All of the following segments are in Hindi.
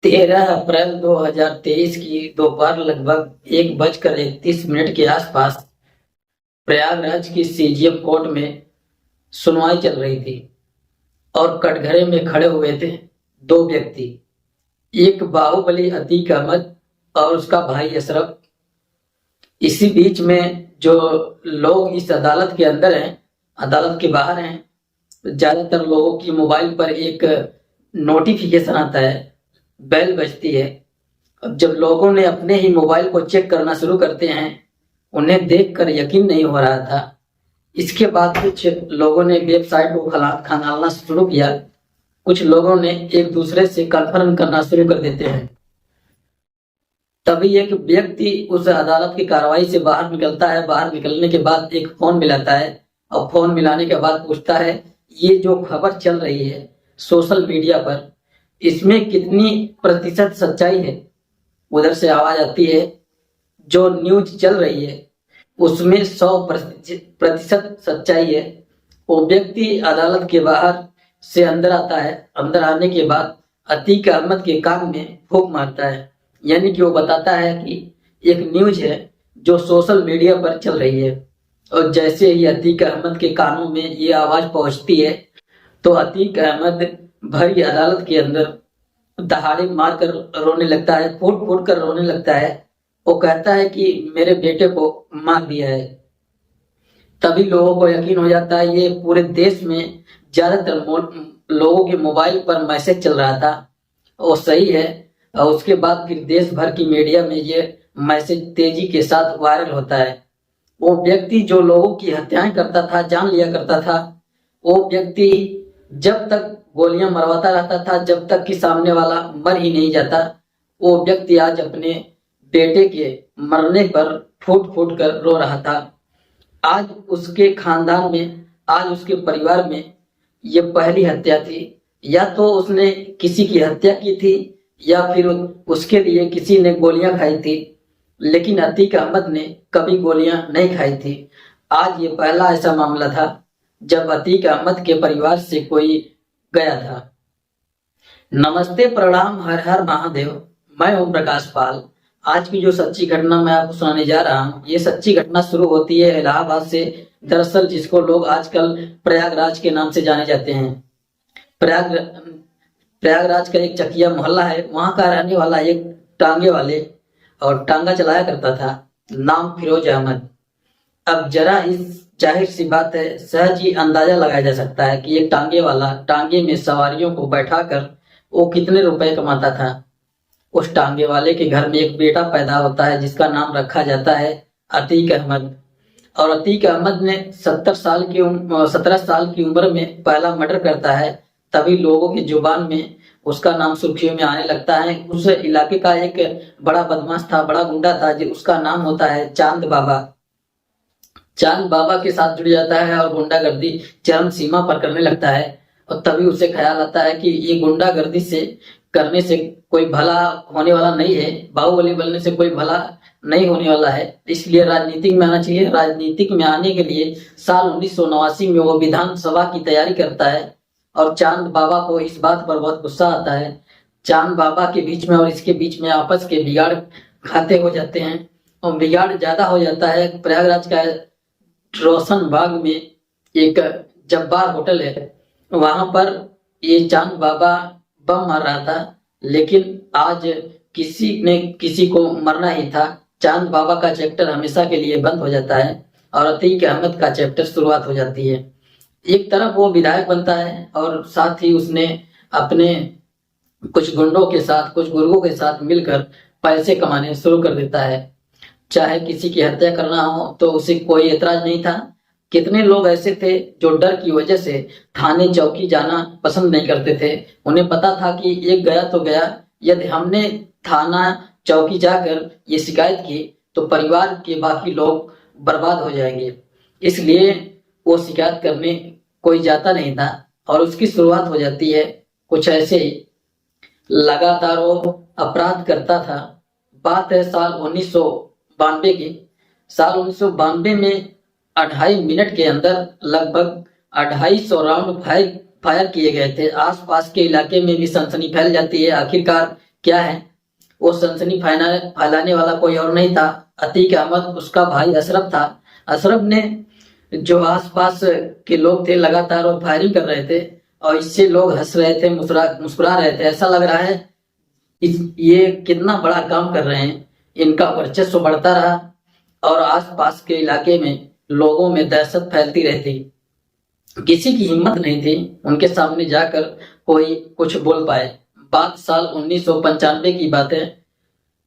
13 अप्रैल 2023 की दोपहर लगभग 1:31 के आसपास प्रयागराज की सीजीएम कोर्ट में सुनवाई चल रही थी और कटघरे में खड़े हुए थे दो व्यक्ति। एक बाहुबली अतीक अहमद और उसका भाई अशरफ। इसी बीच में जो लोग इस अदालत के अंदर हैं, अदालत के बाहर हैं, ज्यादातर लोगों की मोबाइल पर एक नोटिफिकेशन आता है, बेल बजती है। अब जब लोगों ने अपने ही मोबाइल को चेक करना शुरू करते हैं, उन्हें देखकर यकीन नहीं हो रहा था। इसके बाद कुछ लोगों ने वेबसाइट को खंगालना शुरू किया। कुछ लोगों ने एक दूसरे से कन्फर्म करना शुरू कर देते हैं। तभी एक व्यक्ति उस अदालत की कार्रवाई से बाहर निकलता है। बाहर निकलने के बाद एक फोन मिलाता है और फोन मिलाने के बाद पूछता है, ये जो खबर चल रही है सोशल मीडिया पर, इसमें कितनी प्रतिशत सच्चाई है? उधर से आवाज आती है, जो न्यूज चल रही है उसमें 100% सच्चाई है। वो व्यक्ति अदालत के बाहर से अंदर आता है। अंदर आने के बाद अतीक अहमद के कान में फूंक मारता है, यानी कि वो बताता है कि एक न्यूज है जो सोशल मीडिया पर चल रही है। और जैसे ही अतीक अहमद के कानों में ये आवाज पहुंचती है तो अतीक अहमद भरी अदालत के अंदर दहाड़े मारकर रोने लगता है, फूट फूट कर रोने लगता है। वो कहता है कि मेरे बेटे को मार दिया है। तभी लोगों को यकीन हो जाता है, ये पूरे देश में ज्यादातर लोगों के मोबाइल पर मैसेज चल रहा था, वो सही है। और उसके बाद फिर देश भर की मीडिया में ये मैसेज तेजी के साथ वायरल होता है। वो व्यक्ति जो लोगों की हत्याएं करता था, जान लिया करता था, वो व्यक्ति जब तक गोलियां मरवाता रहता था, जब तक कि सामने वाला मर ही नहीं जाता, वो व्यक्ति आज अपने बेटे के मरने पर फूट फूट कर रो रहा था। आज उसके खानदान में, आज उसके परिवार में ये पहली हत्या थी। या तो उसने किसी की हत्या की थी या फिर उसके लिए किसी ने गोलियां खाई थी, लेकिन अतीक अहमद ने कभी गोलियां नहीं खाई थी। आज ये पहला ऐसा मामला था जब अतीक अहमद के परिवार से कोई गया था। नमस्ते, प्रणाम, हर हर महादेव। मैं ओम प्रकाश पाल। आज की जो सच्ची घटना मैं आपको सुनाने जा रहा हूँ, ये सच्ची घटना शुरू होती है इलाहाबाद से। दरअसल जिसको लोग आजकल प्रयागराज के नाम से जाने जाते हैं। प्रयागराज का एक चकिया मोहल्ला है, वहां का रहने वाला एक टांगे वाले और टांगा चलाया करता था, नाम फिरोज अहमद। अब जरा इस जाहिर सी बात है, सहज ही अंदाजा लगाया जा सकता है कि एक टांगे वाला टांगे में सवारियों को बैठाकर वो कितने रुपए कमाता था। उस टांगे वाले के घर में एक बेटा पैदा होता है जिसका नाम रखा जाता है अतीक अहमद। और अतीक अहमद ने 17 साल की उम्र में पहला मर्डर करता है। तभी लोगों की जुबान में उसका नाम सुर्खियों में आने लगता है। उस इलाके का एक बड़ा बदमाश था, बड़ा गुंडा था, उसका नाम होता है चांद बाबा। चांद बाबा के साथ जुड़ जाता है और गुंडागर्दी चरम सीमा पर करने लगता है। और तभी उसे ख्याल आता है कि ये गुंडागर्दी से करने से कोई भला होने वाला नहीं है, बाहुबली बनने से कोई भला नहीं होने वाला है, इसलिए राजनीतिक में आना चाहिए। राजनीतिक में आने के लिए साल 1989 में वो विधानसभा की तैयारी करता है। और चांद बाबा को इस बात पर बहुत गुस्सा आता है। चांद बाबा के बीच में और इसके बीच में आपस के बिगाड़ खाते हो जाते हैं और बिगाड़ ज्यादा हो जाता है। प्रयागराज का रोशन बाग में एक जब्बार होटल है, वहां पर ये चांद बाबा बम मार रहा था, लेकिन आज किसी ने किसी को मरना ही था। चांद बाबा का चैप्टर हमेशा के लिए बंद हो जाता है और अतीक अहमद का चैप्टर शुरुआत हो जाती है। एक तरफ वो विधायक बनता है और साथ ही उसने अपने कुछ गुंडों के साथ, कुछ गुर्गों के साथ मिलकर पैसे कमाने शुरू कर देता है। चाहे किसी की हत्या करना हो तो उसे कोई एतराज नहीं था। कितने लोग ऐसे थे जो डर की वजह से थाने चौकी जाना पसंद नहीं करते थे। उन्हें पता था कि एक गया तो गया, यदि हमने थाना चौकी जाकर ये शिकायत की तो परिवार के बाकी लोग बर्बाद हो जाएंगे, इसलिए वो शिकायत करने कोई जाता नहीं था। और उसकी शुरुआत हो जाती है कुछ ऐसे ही। लगातार वो अपराध करता था। बात है साल 1992 की। साल 1992 में 2.5 मिनट के अंदर लगभग 250 राउंड फायर किए गए थे। आसपास के इलाके में भी सनसनी फैल जाती है। आखिरकार क्या है? वो सनसनी फैलाने वाला कोई और नहीं था, अतीक अहमद उसका भाई अशरफ था। अशरफ ने जो आसपास के लोग थे लगातार वो फायरिंग कर रहे थे और इससे लोग हंस रहे थे, मुस्कुरा रहे थे। ऐसा लग रहा है ये कितना बड़ा काम कर रहे हैं। इनका वर्चस्व बढ़ता रहा और आसपास के इलाके में लोगों में दहशत फैलती रहती। किसी की हिम्मत नहीं थी उनके सामने जाकर कोई कुछ बोल पाए। बात साल 1995 की बात है।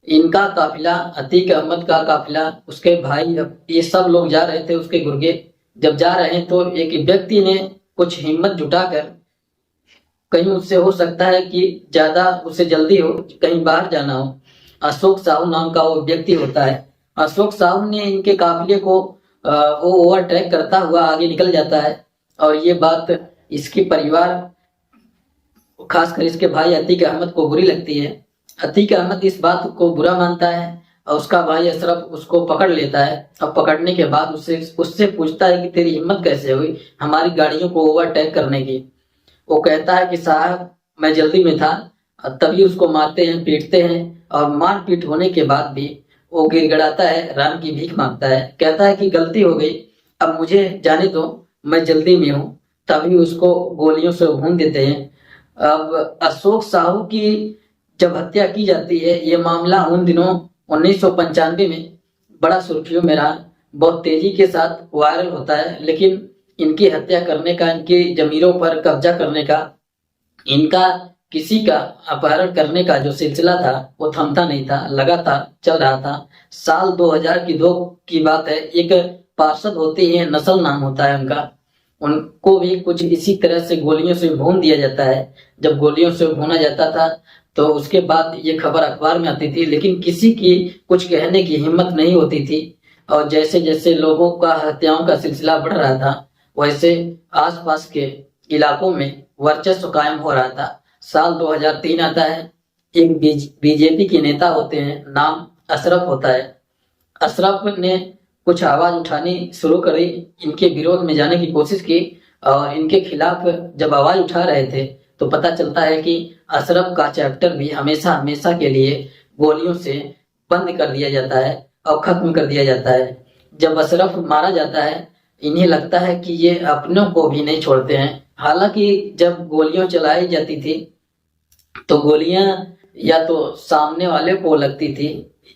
इनका काफिला, अतीक अहमद का काफिला, उसके भाई, ये सब लोग जा रहे थे उसके गुर्गे। जब जा रहे हैं तो एक व्यक्ति ने कुछ हिम्मत जुटाकर, कहीं उससे हो सकता है कि ज्यादा उसे जल्दी हो, कहीं बाहर जाना हो, अशोक साहू नाम का वो व्यक्ति होता है। अशोक साहू ने इनके काफिले को वो ओवरटेक करता हुआ आगे निकल जाता है और ये बात इसके परिवार, खासकर इसके भाई अतीक अहमद को बुरी लगती है। अतीक अहमद इस बात को बुरा मानता है और उसका भाई अशरफ उसको पकड़ लेता है। अब पकड़ने के बाद उससे पूछता है कि तेरी हिम्मत कैसे हुई हमारी गाड़ियों को ओवरटेक करने की? वो कहता है कि साहब मैं जल्दी में था। तभी उसको मारते हैं, पीटते हैं और मारपीट होने के बाद भी वो गिड़गिड़ाता है, राम की भीख मांगता है, कहता है कि गलती हो गई, अब मुझे जाने दो, मैं जल्दी में हूँ। तभी उसको गोलियों से भून देते हैं। अब अशोक साहू की जब हत्या की जाती है, ये मामला उन दिनों 1995 में बड़ा सुर्खियों में रहा, बहुत तेजी के साथ वायरल होता है। लेकिन इनकी हत्या करने का, इनकी जमीरों पर कब्जा करने का, इनका किसी का अपहरण करने का जो सिलसिला था वो थमता नहीं था, लगातार चल रहा था। साल 2000 की बात है। एक पार्षद होते हैं, नस्ल नाम होता है उनका, उनको भी कुछ इसी तरह से गोलियों से भून दिया जाता है। जब गोलियों से भूना जाता था तो उसके बाद ये खबर अखबार में आती थी, लेकिन किसी की कुछ कहने की हिम्मत नहीं होती थी। और जैसे जैसे लोगों का हत्याओं का सिलसिला बढ़ रहा था वैसे आसपास के इलाकों में वर्चस्व कायम हो रहा था। साल 2003 आता है। एक बीजेपी के नेता होते हैं, नाम अशरफ होता है। अशरफ ने कुछ आवाज उठानी शुरू करी, इनके विरोध में जाने की कोशिश की और इनके खिलाफ जब आवाज उठा रहे थे तो पता चलता है कि अशरफ का चैप्टर भी हमेशा हमेशा के लिए गोलियों से बंद कर दिया जाता है और खत्म कर दिया जाता है। जब अशरफ मारा जाता है इन्हें लगता है कि ये अपनों को भी नहीं छोड़ते हैं। हालांकि जब गोलियां चलाई जाती थी तो गोलियां या तो सामने वाले को लगती थी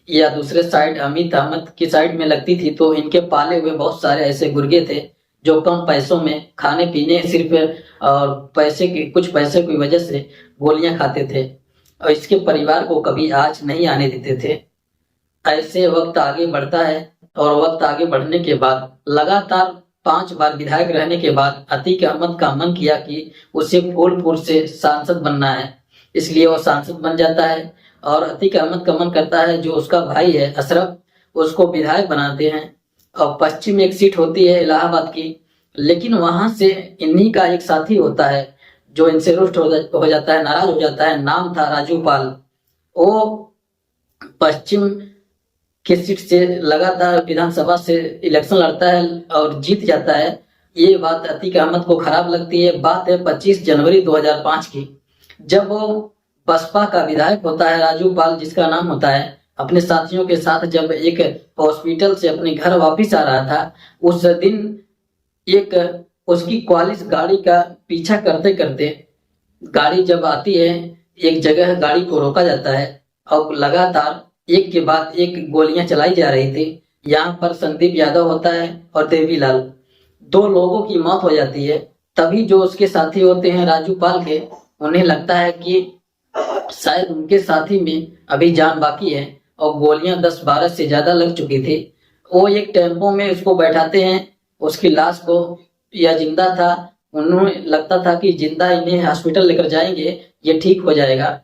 या दूसरे साइड अमित अहमद की साइड में लगती थी। तो इनके पाले हुए बहुत सारे ऐसे गुर्गे थे जो कम पैसों में खाने पीने सिर्फ और पैसे की, कुछ पैसे की वजह से गोलियां खाते थे और इसके परिवार को कभी आँच नहीं आने देते थे। ऐसे वक्त आगे बढ़ता है और वक्त आगे बढ़ने के बाद लगातार 5 बार विधायक रहने के बाद अतीक अहमद का मन किया कि उसे फूलपुर से सांसद बनना है, इसलिए वो सांसद बन जाता है। और अतीक अहमद का मन करता है जो उसका भाई है अशरफ, उसको विधायक बनाते हैं। और पश्चिम एक सीट होती है इलाहाबाद की, लेकिन वहां से इन्हीं का एक साथी होता है जो इनसे रुष्ट हो जाता है, नाराज हो जाता है। नाम था राजू पाल। वो पश्चिम की सीट से लगातार विधानसभा से इलेक्शन लड़ता है और जीत जाता है। ये बात अतीक अहमद को खराब लगती है। बात है 25 जनवरी 2005 की, जब वो बसपा का विधायक होता है राजू पाल जिसका नाम होता है, अपने साथियों के साथ जब एक हॉस्पिटल से अपने घर वापिस आ रहा था, उस दिन एक उसकी क्वालिस गाड़ी का पीछा करते करते गाड़ी जब आती है एक जगह, गाड़ी को रोका जाता है और लगातार एक के बाद एक गोलियां चलाई जा रही थी। यहाँ पर संदीप यादव होता है और देवीलाल, 2 लोगों की मौत हो जाती है। तभी जो उसके साथी होते हैं राजू पाल के, उन्हें लगता है कि शायद उनके साथी में अभी जान बाकी है और गोलियां 10-12 से ज्यादा लग चुकी थी। वो एक टेम्पो में उसको बैठाते हैं, उसकी लाश को, या जिंदा था, उन्हें लगता था कि जिंदा इन्हें हॉस्पिटल लेकर जाएंगे, ये ठीक हो जाएगा।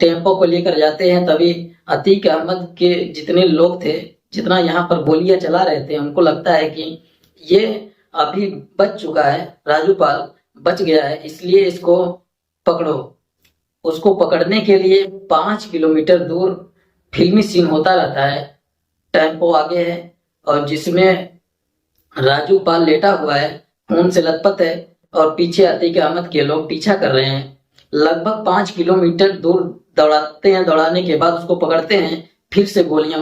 टेम्पो को लेकर जाते हैं। तभी अतीक अहमद के जितने लोग थे, जितना यहाँ पर गोलियां चला रहे थे, उनको लगता है कि ये अभी बच चुका है, राजू पाल बच गया है, इसलिए इसको पकड़ो। उसको पकड़ने के लिए 5 किलोमीटर दूर फिल्मी सीन होता रहता है। टेम्पो आगे है और जिसमें राजू पाल लेटा हुआ है, खून से लथपथ है और पीछे अतीक अहमद के लोग पीछा कर रहे हैं। लगभग 5 किलोमीटर दूर दौड़ाते हैं, दौड़ाने के बाद उसको पकड़ते हैं, फिर से गोलियां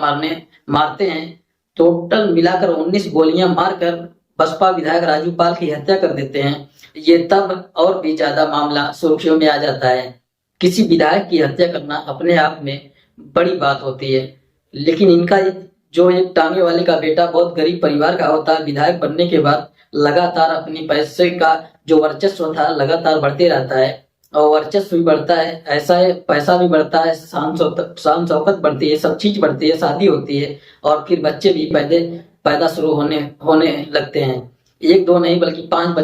मारते हैं। टोटल मिलाकर 19 गोलियां मारकर बसपा विधायक राजू पाल की हत्या कर देते हैं। ये तब और भी ज्यादा मामला सुर्खियों में आ जाता है। किसी विधायक की हत्या करना अपने आप में बड़ी बात होती है, लेकिन इनका जो एक टांगे वाले का बेटा बहुत गरीब परिवार का होता है, विधायक बनने के बाद लगातार अपनी पैसे का जो वर्चस्व था लगातार बढ़ते रहता है, और वर्चस्व भी बढ़ता है, ऐसा है पैसा भी बढ़ता है, शान शौकत बढ़ती है, सब चीज बढ़ती है, शादी होती है, और फिर बच्चे भी पैदा शुरू होने लगते हैं। एक दो नहीं बल्कि 5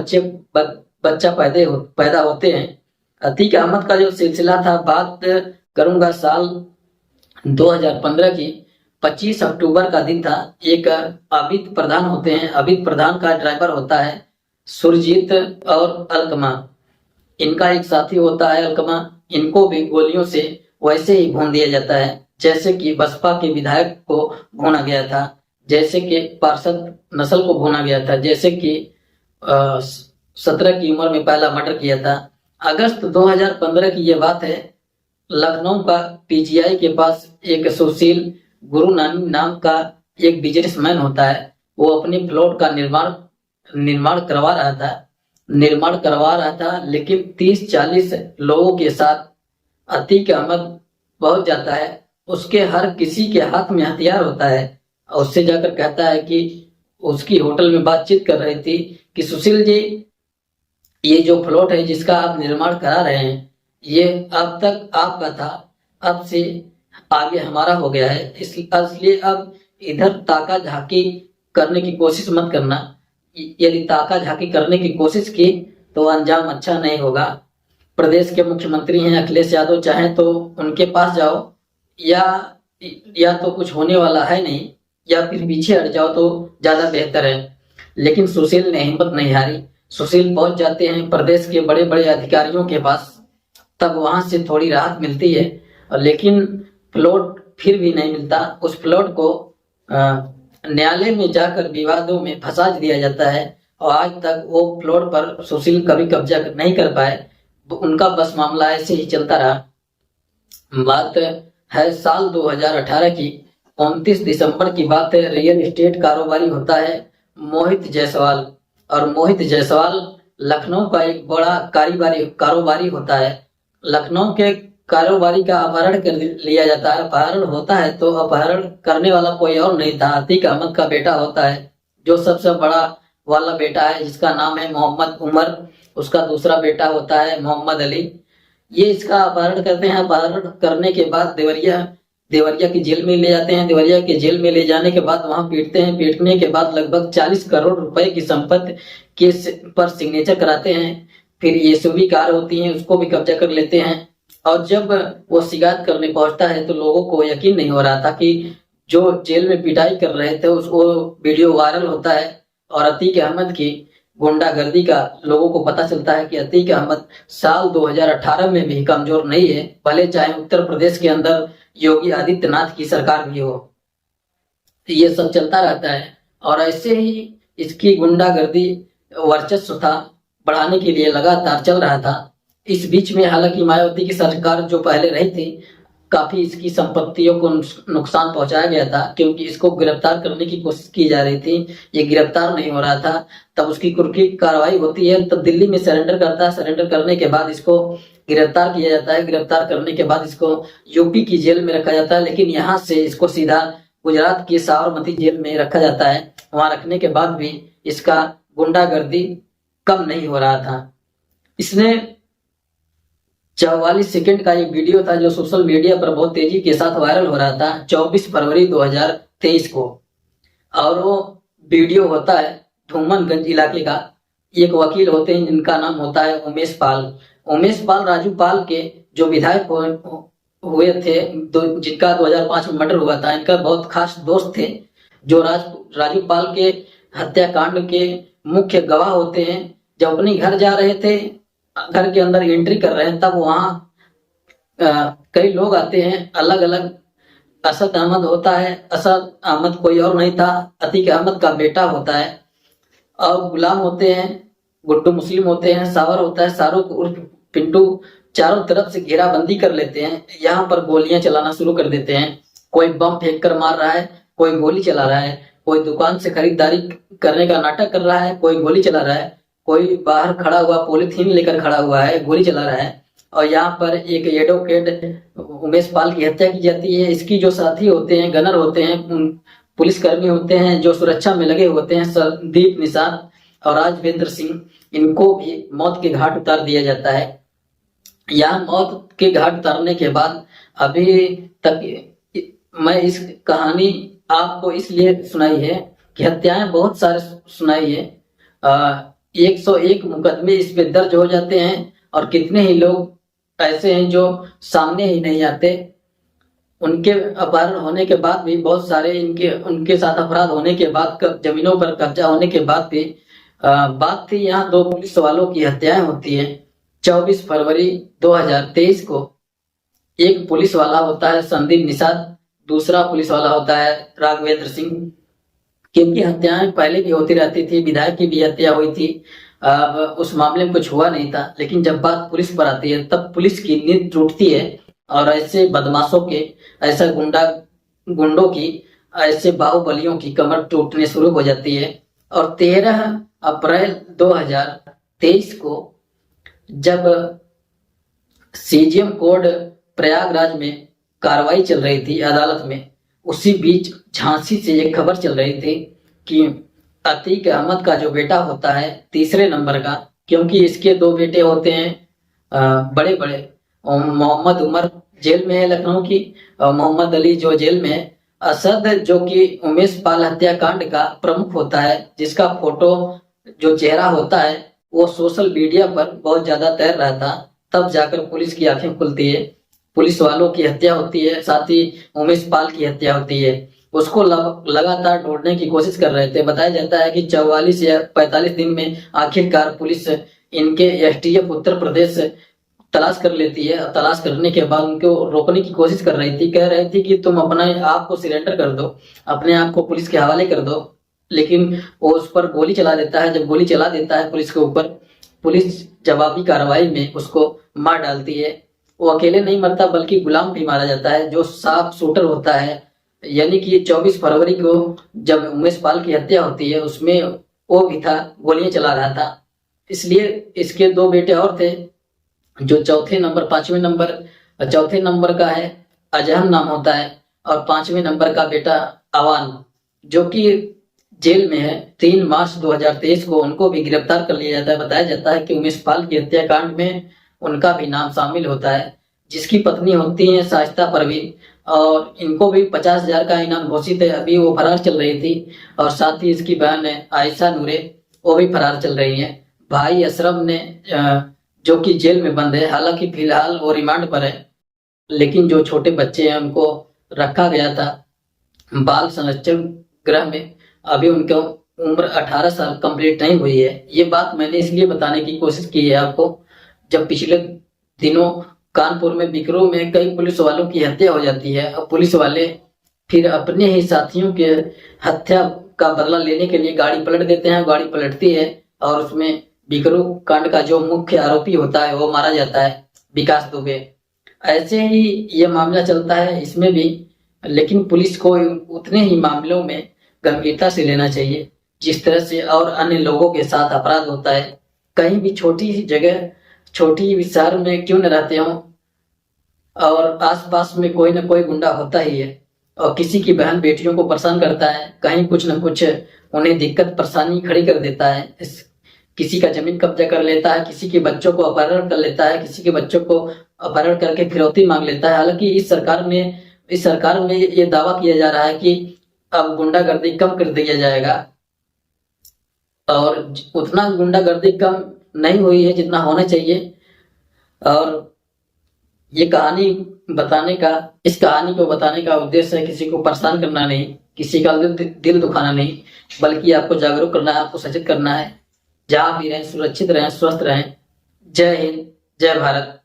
बच्चा पैदा होते हैं। अतीक अहमद का जो सिलसिला था, बात करूंगा साल 2015 की। 25 अक्टूबर का दिन था। एक आबिद प्रधान होते हैं, आबिद प्रधान का ड्राइवर होता है सुरजीत और अलकमा, इनका एक साथी होता है अलकमा। इनको भी गोलियों से वैसे ही भून दिया जाता है जैसे कि बसपा के विधायक को भूना गया था, जैसे कि पार्षद नस्ल को भूना गया था, जैसे कि 17 की उम्र में पहला मर्डर किया था। अगस्त 2015 की यह बात है। लखनऊ का पीजीआई के पास एक सुशील गुरु नाम का एक बिजनेसमैन होता है। वो अपने प्लॉट का निर्माण करवा रहा था, लेकिन 30-40 लोगों के साथ अतीक अहमद पहुंच जाता है। उसके हर किसी के हाथ में हथियार होता है, और उससे जाकर कहता है कि उसकी होटल में बातचीत कर रही थी कि सुशील जी, ये जो प्लॉट है जिसका आप निर्माण करा रहे हैं, ये अब तक आपका था, अब से आगे हमारा हो गया है, इसलिए अब इधर ताका झाकी करने की कोशिश मत करना। यदि ताका झाकी करने की कोशिश की तो अंजाम अच्छा नहीं होगा। प्रदेश के मुख्यमंत्री हैं अखिलेश यादव, चाहें तो उनके पास जाओ, या तो कुछ होने वाला है नहीं, या फिर पीछे हट जाओ तो ज्यादा बेहतर है। लेकिन सुशील ने हिम्मत नहीं हारी। सुशील पहुंच जाते हैं प्रदेश के बड़े बड़े अधिकारियों के पास। तब वहां से थोड़ी राहत मिलती है, लेकिन प्लॉट फिर भी नहीं मिलता। उस प्लॉट को न्यायालय में जाकर विवादों में फंसा दिया जाता है, और आज तक वो प्लॉट पर सुशील कभी कब्जा नहीं कर पाए। उनका बस मामला ऐसे ही चलता रहा। बात है साल 2018 की। 29 दिसंबर की बात है। रियल एस्टेट कारोबारी होता है मोहित जायसवाल, और मोहित जायसवाल लखनऊ का एक बड़ा कारोबारी होता है। लखनऊ के कारोबारी का अपहरण कर लिया जाता है। अपहरण होता है तो अपहरण करने वाला कोई और नहीं था, अतीक अहमद का बेटा होता है, जो सबसे बड़ा वाला बेटा है, जिसका नाम है मोहम्मद उमर। उसका दूसरा बेटा होता है मोहम्मद अली। ये इसका अपहरण करते हैं। अपहरण करने के बाद देवरिया की जेल में ले जाते हैं। देवरिया के जेल में ले जाने के बाद वहां पीटते हैं। पीटने के बाद लगभग 40 करोड़ रुपए की संपत्ति के पर सिग्नेचर कराते हैं। फिर एसयूवी कार होती है, उसको भी कब्जा कर लेते हैं। और जब वो शिकायत करने पहुंचता है तो लोगों को यकीन नहीं हो रहा था कि जो जेल में पिटाई कर रहे थे उसको वीडियो वायरल होता है, और अतीक अहमद की गुंडागर्दी का लोगों को पता चलता है कि अतीक अहमद साल 2018 में भी कमजोर नहीं है, भले चाहे उत्तर प्रदेश के अंदर योगी आदित्यनाथ की सरकार भी हो। ये सब चलता रहता है, और ऐसे ही इसकी गुंडागर्दी वर्चस्व था बढ़ाने के लिए लगातार चल रहा था। इस बीच में हालांकि मायावती की सरकार जो पहले रही थी, काफी इसकी संपत्तियों को नुकसान पहुंचाया गया था, क्योंकि इसको गिरफ्तार करने की कोशिश की जा रही थी। ये गिरफ्तार नहीं हो रहा था। तब उसकी कुर्की कार्रवाई होती है, तब दिल्ली में सरेंडर करता है। सरेंडर करने के बाद इसको गिरफ्तार किया जाता है। गिरफ्तार करने के बाद इसको यूपी की जेल में रखा जाता है, लेकिन यहाँ से इसको सीधा गुजरात की साबरमती जेल में रखा जाता है। वहां रखने के बाद भी इसका गुंडागर्दी कम नहीं हो रहा था। इसने 44 सेकंड का एक वीडियो था जो सोशल मीडिया पर बहुत तेजी के साथ वायरल हो रहा था 24 फरवरी 2023 को, और वो वीडियो होता है धूमनगंज इलाके का। एक वकील होते हैं जिनका नाम होता है उमेश पाल। उमेश पाल राजू पाल के जो विधायक हुए थे, जिनका 2005 में मर्डर हुआ था, इनका बहुत खास दोस्त थे, जो राजू पाल के हत्याकांड के मुख्य गवाह होते हैं। जब अपने घर जा रहे थे, घर के अंदर एंट्री कर रहे हैं, तब वहां कई लोग आते हैं अलग अलग। असद अहमद होता है। असद अहमद कोई और नहीं था, अतीक अहमद का बेटा होता है। और गुलाम होते हैं, गुड्डू मुस्लिम होते हैं, सावर होता है, शाहरुख उर्फ पिंटू चारों तरफ से घेराबंदी कर लेते हैं। यहाँ पर गोलियां चलाना शुरू कर देते हैं। कोई बम फेंक कर मार रहा है, कोई गोली चला रहा है, कोई दुकान से खरीदारी करने का नाटक कर रहा है, कोई गोली चला रहा है, कोई बाहर खड़ा हुआ पॉलिथीन लेकर खड़ा हुआ है, गोली चला रहा है। और यहाँ पर एक एडवोकेट उमेश पाल की हत्या की जाती है। इसकी जो साथी होते हैं, गनर होते हैं, पुलिसकर्मी होते हैं जो सुरक्षा में लगे होते हैं, संदीप निषाद और राजवेंद्र सिंह, इनको भी मौत के घाट उतार दिया जाता है। यहाँ मौत के घाट उतारने के बाद अभी तक मैं इस कहानी आपको इसलिए सुनाई है कि हत्याएं बहुत सारे सुनाई है। 101 मुकदमे इस पे दर्ज हो जाते हैं और कितने ही लोग ऐसे हैं जो सामने ही नहीं आते। उनके अपहरण होने के बाद भी बहुत सारे उनके साथ अपराध होने के बाद, जमीनों पर कब्जा होने के बाद भी बात थी। यहाँ 2 पुलिस वालों की हत्याएं होती हैं। 24 फरवरी 2023 को एक पुलिस वाला होता है संदीप निषाद, दूसरा पुलिस वाला होता है राघवेंद्र सिंह। क्योंकि हत्याएं पहले भी होती रहती थी, विधायक की भी हत्या हुई थी, उस मामले में कुछ हुआ नहीं था। लेकिन जब बात पुलिस पर आती है तब पुलिस की नींद टूटती है और ऐसे बदमाशों के, ऐसा गुंडों की, ऐसे बाहुबलियों की कमर टूटने शुरू हो जाती है। और 13 अप्रैल 2023 को जब सीजीएम कोर्ट प्रयागराज में कार्रवाई चल रही थी अदालत में, उसी बीच झांसी से एक खबर चल रही थी कि अतीक अहमद का जो बेटा होता है 3रे नंबर का, क्योंकि इसके 2 बेटे होते हैं बड़े बड़े, मोहम्मद उमर जेल में है लखनऊ की, और मोहम्मद अली जो जेल में है। असद जो कि उमेश पाल हत्याकांड का प्रमुख होता है, जिसका फोटो जो चेहरा होता है वो सोशल मीडिया पर बहुत ज्यादा तैर रहा था, तब जाकर पुलिस की आंखें खुलती है। पुलिस वालों की हत्या होती है, साथ ही उमेश पाल की हत्या होती है। उसको लगातार ढूंढने की कोशिश कर रहे थे। बताया जाता है कि 44 या 45 दिन में आखिरकार पुलिस इनके एसटीएफ उत्तर प्रदेश तलाश कर लेती है। तलाश करने के बाद उनको रोकने की कोशिश कर रही थी, कह रही थी कि तुम अपने आप को सरेंडर कर दो, अपने आप को पुलिस के हवाले कर दो। लेकिन वो उस पर गोली चला देता है। जब गोली चला देता है पुलिस के ऊपर, पुलिस जवाबी कार्रवाई में उसको मार डालती है। वो अकेले नहीं मरता बल्कि गुलाम भी मारा जाता है जो साफ शूटर होता है। यानी कि 24 फरवरी को जब उमेश पाल की हत्या होती है उसमें वो भी था, गोलियां चला रहा था। इसलिए इसके 2 बेटे और थे जो चौथे नंबर 5वें नंबर, चौथे नंबर का है अजहम नाम होता है, और 5वें नंबर का बेटा अवान जो कि जेल में है। 3 मार्च 2023 को उनको भी गिरफ्तार कर लिया जाता है। बताया जाता है कि उमेश पाल की हत्याकांड में उनका भी नाम शामिल होता है, जिसकी पत्नी होती है शाइस्ता परवीन, और इनको भी 50,000 का इनाम घोषित है। अभी वो फरार चल रही थी, और साथ ही इसकी बहन है आयशा नूरे, वो भी फरार चल रही है। भाई अशरफ ने जो कि जेल में बंद है, हालांकि फिलहाल वो रिमांड पर है, लेकिन जो छोटे बच्चे हैं उनको रखा गया था बाल संरक्षण गृह में। अभी उनका उम्र 18 साल कंप्लीट नहीं हुई है। ये बात मैंने इसलिए बताने की कोशिश की है आपको, जब पिछले दिनों कानपुर में बिकरू में कई पुलिस वालों की हत्या हो जाती है और पुलिस वाले फिर अपने ही साथियों के हत्या का बदला लेने के लिए गाड़ी पलट देते हैं। गाड़ी पलटती है और उसमें बिकरू कांड का जो मुख्य आरोपी होता है वो मारा जाता है, विकास दुबे। ऐसे ही ये मामला चलता है इसमें भी, लेकिन पुलिस को उतने ही मामलों में गंभीरता से लेना चाहिए जिस तरह से और अन्य लोगों के साथ अपराध होता है। कहीं भी छोटी सी जगह, छोटी शहर में क्यों न रहते हो, और आसपास में कोई ना कोई गुंडा होता ही है और किसी की बहन बेटियों को परेशान करता है, कहीं कुछ न कुछ उन्हें दिक्कत परेशानी खड़ी कर देता है। किसी का जमीन कब्जा कर लेता है, किसी के बच्चों को अपहरण कर लेता है, किसी के बच्चों को अपहरण करके फिरौती मांग लेता है। हालांकि इस सरकार में ये दावा किया जा रहा है कि अब गुंडागर्दी कम कर दिया जाएगा, और उतना गुंडागर्दी कम नहीं हुई है जितना होना चाहिए। और ये कहानी बताने का, इस कहानी को बताने का उद्देश्य है किसी को परेशान करना नहीं, किसी का दिल दुखाना नहीं, बल्कि आपको जागरूक करना है, आपको सचेत करना है। जहां भी रहें सुरक्षित रहें, स्वस्थ रहें। जय हिंद, जय भारत।